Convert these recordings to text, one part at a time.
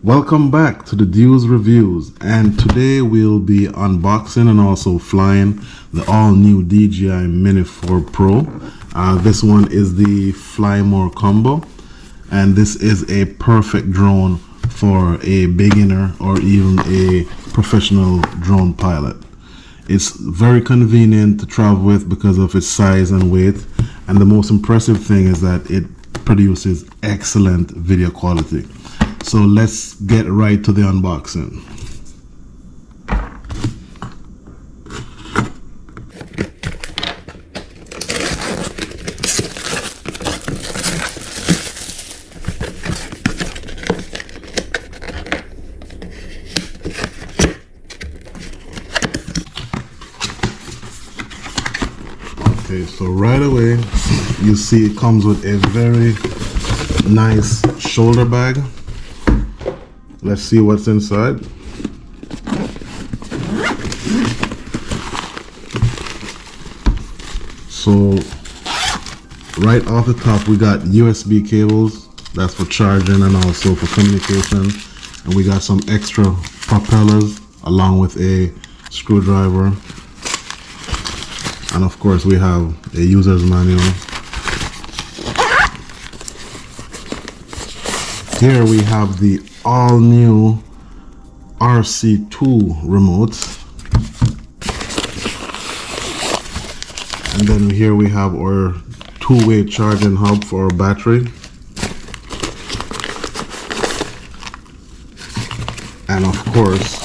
Welcome back to the Dews Reviews, and today we'll be unboxing and also flying the all-new DJI Mini 4 Pro. This one is the Fly More combo, and this is a perfect drone for a beginner or even a professional drone pilot. It's very convenient to travel with because of its size and weight, and the most impressive thing is that it produces excellent video quality. So let's get right to the unboxing. Okay, so right away you see it comes with a very nice shoulder bag. Let's see what's inside. So right off the top we got USB cables, that's for charging and also for communication, and we got some extra propellers along with a screwdriver, and of course we have a user's manual. Here we have the all-new RC2 remote, and then here we have our two-way charging hub for our battery, and of course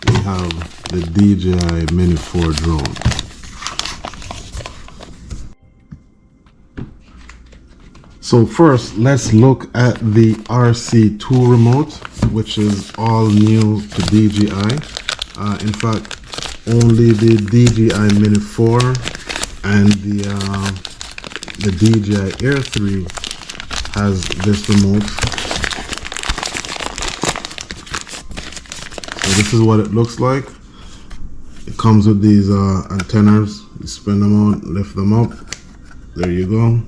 we have the DJI Mini 4 drone. So first, let's look at the RC2 remote, which is all new to DJI. In fact, only the DJI Mini 4 and the DJI Air 3 has this remote. So this is what it looks like. It comes with these antennas. You spin them out, lift them up. There you go.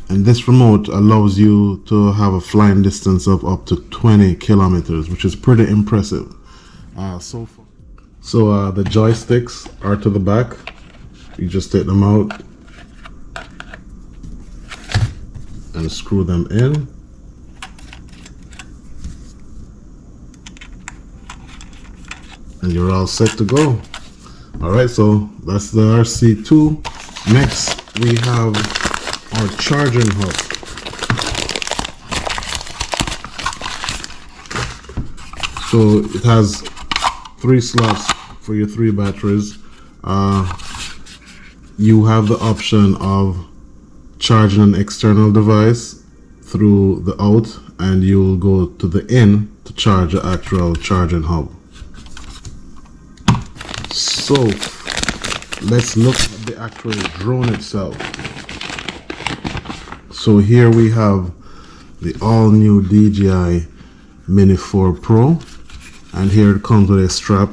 And this remote allows you to have a flying distance of up to 20 kilometers, which is pretty impressive. So the joysticks are to the back. You just take them out and screw them in. And you're all set to go. Alright, so that's the RC2. Next, we have our charging hub. So it has 3 slots for your 3 batteries. You have the option of charging an external device through the out, and you'll go to the in to charge the actual charging hub. So let's look at the actual drone itself. So here we have the all-new DJI Mini 4 Pro, and here it comes with a strap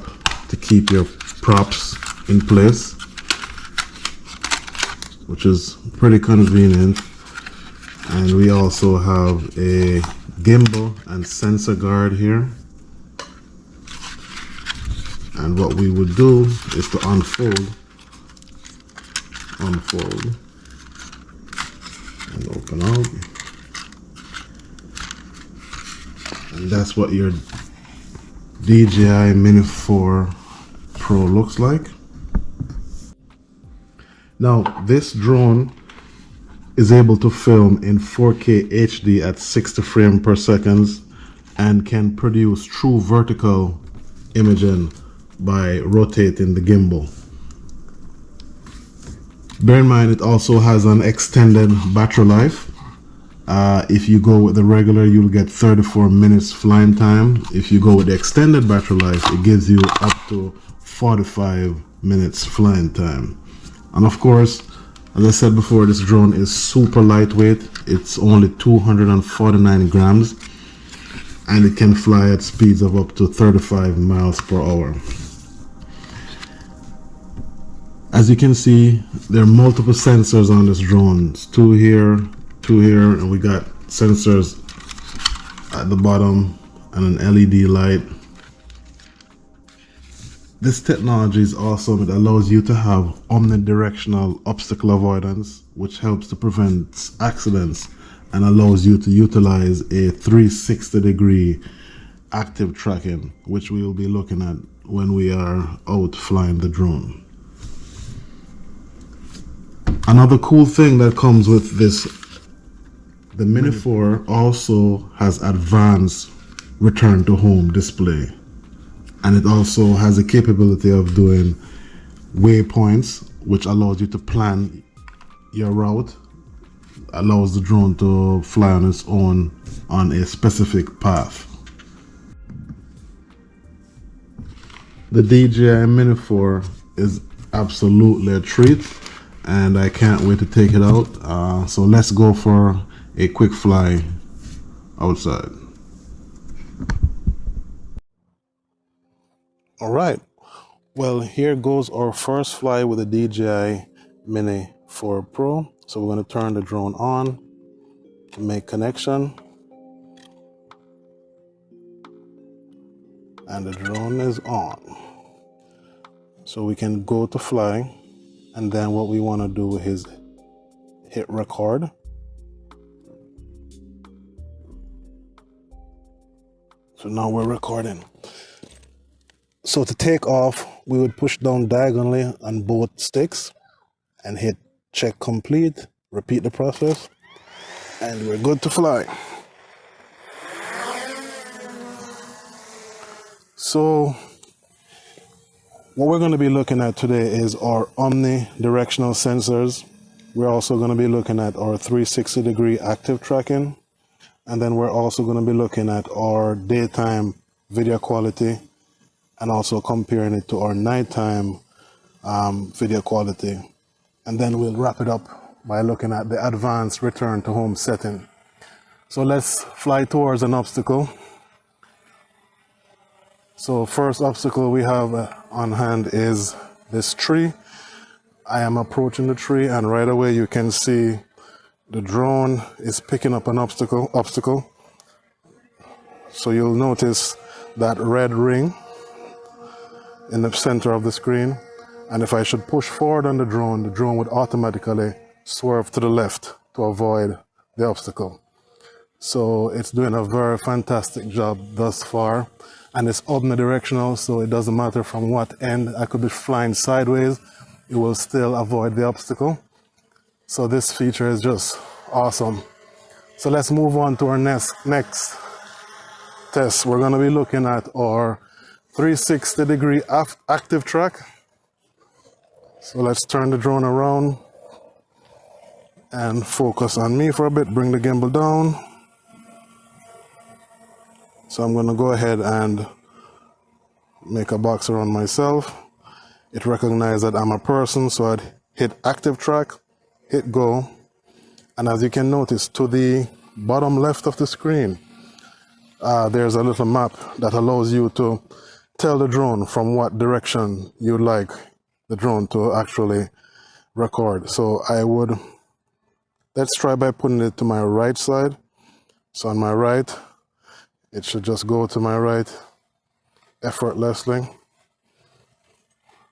to keep your props in place, which is pretty convenient. And we also have a gimbal and sensor guard here. And what we would do is to unfold, and open up, and that's what your DJI Mini 4 Pro looks like. Now this drone is able to film in 4K HD at 60 frames per second and can produce true vertical imaging by rotating the gimbal. Bear in mind, it also has an extended battery life. If you go with the regular, you'll get 34 minutes flying time. If you go with the extended battery life, it gives you up to 45 minutes flying time. And of course, as I said before, this drone is super lightweight. It's only 249 grams, and it can fly at speeds of up to 35 miles per hour. As you can see, there are multiple sensors on this drone. It's two here, and we got sensors at the bottom and an LED light. This technology is awesome. It allows you to have omnidirectional obstacle avoidance, which helps to prevent accidents and allows you to utilize a 360-degree active tracking, which we will be looking at when we are out flying the drone. Another cool thing that comes with this, the Mini 4 also has advanced return to home display. And it also has the capability of doing waypoints, which allows you to plan your route, allows the drone to fly on its own on a specific path. The DJI Mini 4 is absolutely a treat, and I can't wait to take it out. So let's go for a quick fly outside. All right, well, here goes our first fly with the DJI Mini 4 Pro. So we're going to turn the drone on to make connection. And the drone is on. So we can go to fly, and then what we want to do is hit record. So now we're recording. So to take off, we would push down diagonally on both sticks and hit check complete, repeat the process, and we're good to fly. So what we're going to be looking at today is our omnidirectional sensors. We're also going to be looking at our 360-degree active tracking, and then we're also going to be looking at our daytime video quality and also comparing it to our nighttime video quality. And then we'll wrap it up by looking at the advanced return to home setting. So let's fly towards an obstacle. So first obstacle we have on hand is this tree. I am approaching the tree, and right away you can see the drone is picking up an obstacle. So you'll notice that red ring in the center of the screen, and if I should push forward on the drone would automatically swerve to the left to avoid the obstacle. So it's doing a very fantastic job thus far, and it's omnidirectional, so it doesn't matter from what end. I could be flying sideways, it will still avoid the obstacle. So this feature is just awesome. So let's move on to our next test. We're going to be looking at our 360-degree active track. So let's turn the drone around and focus on me for a bit. Bring the gimbal down. So I'm going to go ahead and make a box around myself. It recognized that I'm a person, so I'd hit active track, hit go, and as you can notice, to the bottom left of the screen, there's a little map that allows you to tell the drone from what direction you'd like the drone to actually record. So let's try by putting it to my right side. So on my right, it should just go to my right effortlessly.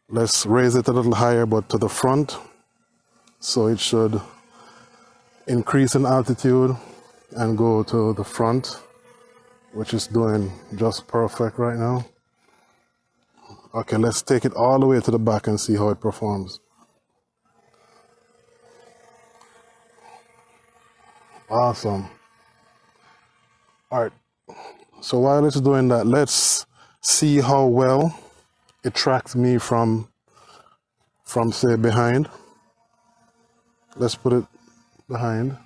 Let's raise it a little higher, but to the front. So it should increase in altitude and go to the front, which is doing just perfect right now. Okay, let's take it all the way to the back and see how it performs. Awesome. All right, so while it's doing that, let's see how well it tracks me from say behind. Let's put it behind.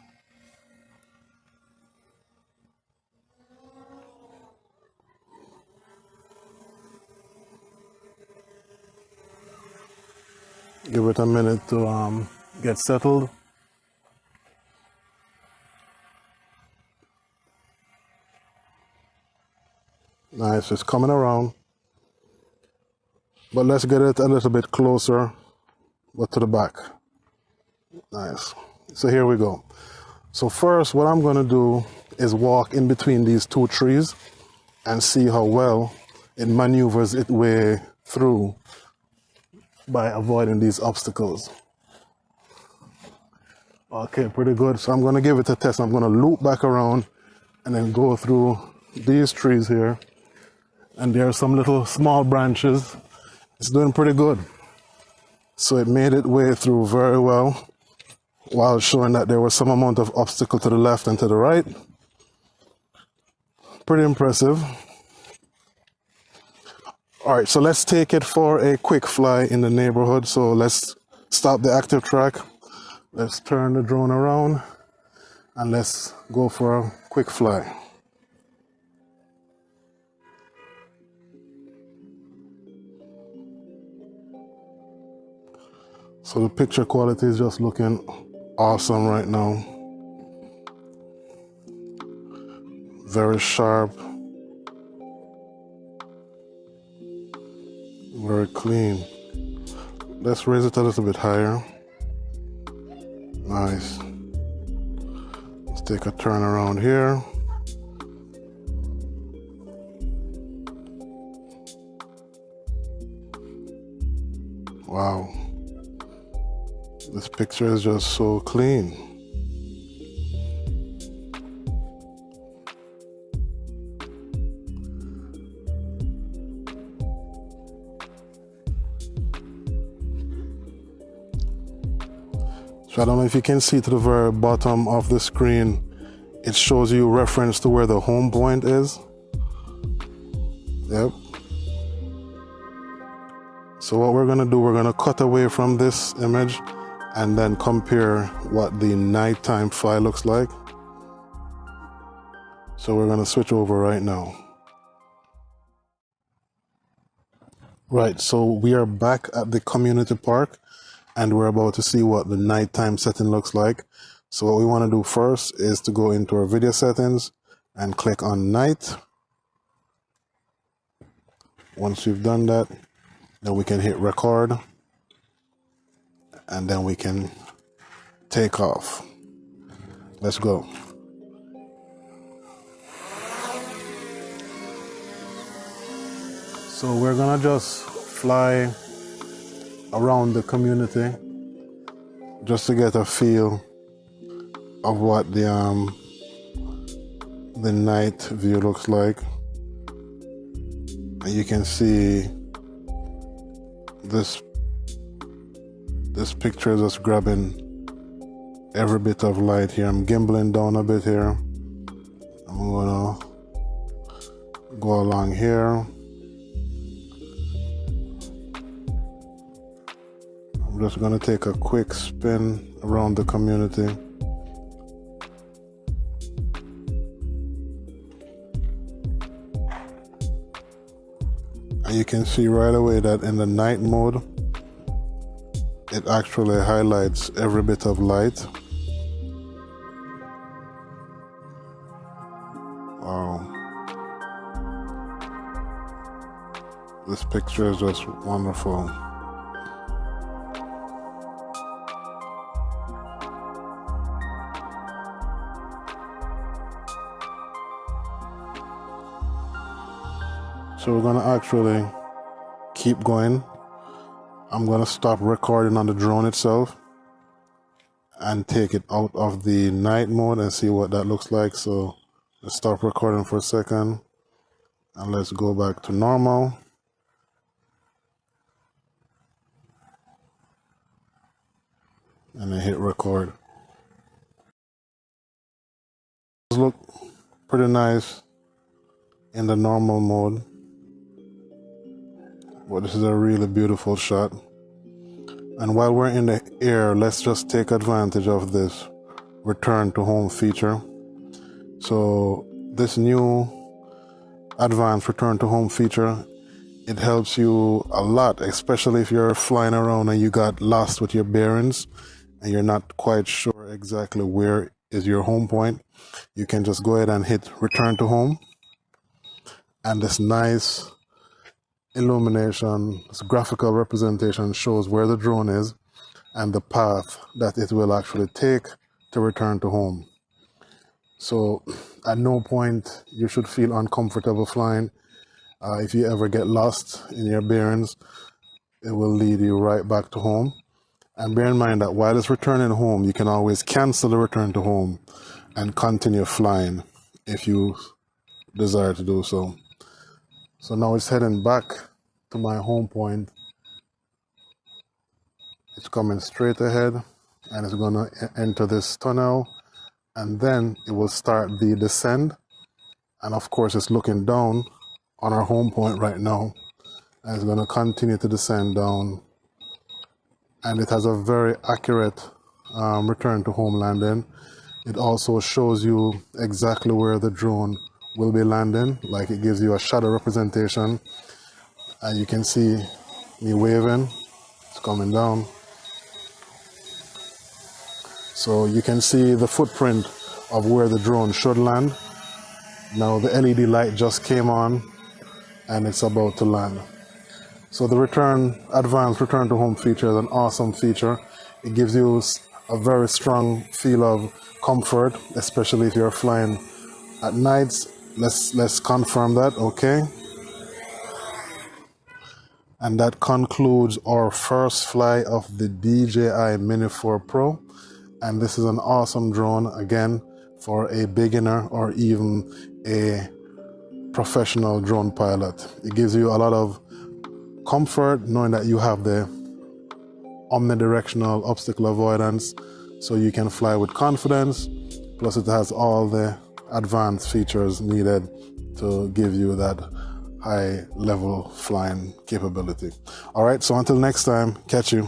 Give it a minute to get settled. Nice, it's coming around. But let's get it a little bit closer, but to the back. Nice. So here we go. So first, what I'm going to do is walk in between these two trees and see how well it maneuvers its way through by avoiding these obstacles. Okay, pretty good. So I'm going to give it a test. I'm going to loop back around and then go through these trees here. And there are some little small branches. It's doing pretty good. So it made its way through very well, while showing that there was some amount of obstacle to the left and to the right. Pretty impressive. All right, so let's take it for a quick fly in the neighborhood. So let's stop the active track. Let's turn the drone around and let's go for a quick fly. So the picture quality is just looking awesome right now. Very sharp. Very clean. Let's raise it a little bit higher. Nice. Let's take a turn around here. Wow. This picture is just so clean. So I don't know if you can see to the very bottom of the screen, it shows you reference to where the home point is. Yep. So what we're going to do, we're going to cut away from this image and then compare what the nighttime fly looks like. So we're going to switch over right now. Right, so we are back at the community park and we're about to see what the nighttime setting looks like. So what we want to do first is to go into our video settings and click on night. Once we've done that, then we can hit record and then we can take off. Let's go. So we're gonna just fly around the community just to get a feel of what the night view looks like. And you can see this picture is just grabbing every bit of light here. I'm gimbaling down a bit here. I'm gonna go along here. I'm just gonna take a quick spin around the community. And you can see right away that in the night mode, it actually highlights every bit of light. Wow. This picture is just wonderful. So we're gonna actually keep going. I'm gonna stop recording on the drone itself and take it out of the night mode and see what that looks like. So let's stop recording for a second and let's go back to normal. And then hit record. Look pretty nice in the normal mode. But this is a really beautiful shot. And while we're in the air, let's just take advantage of this return to home feature. So this new advanced return to home feature, it helps you a lot, especially if you're flying around and you got lost with your bearings and you're not quite sure exactly where is your home point. You can just go ahead and hit return to home. And this nice illumination, this graphical representation shows where the drone is and the path that it will actually take to return to home. So at no point you should feel uncomfortable flying. If you ever get lost in your bearings, it will lead you right back to home. And bear in mind that while it's returning home, you can always cancel the return to home and continue flying if you desire to do so. So now it's heading back to my home point. It's coming straight ahead and it's going to enter this tunnel, and then it will start the descend. And of course, it's looking down on our home point right now, and it's going to continue to descend down. And it has a very accurate return to home landing. It also shows you exactly where the drone will be landing, like it gives you a shadow representation. And you can see me waving, it's coming down. So you can see the footprint of where the drone should land. Now the LED light just came on and it's about to land. So the advanced return to home feature is an awesome feature. It gives you a very strong feel of comfort, especially if you're flying at nights. Let's confirm that, okay? And that concludes our first fly of the DJI Mini 4 Pro. And this is an awesome drone, again, for a beginner or even a professional drone pilot. It gives you a lot of comfort knowing that you have the omni-directional obstacle avoidance, so you can fly with confidence. Plus it has all the advanced features needed to give you that high level flying capability. All right, so until next time, catch you.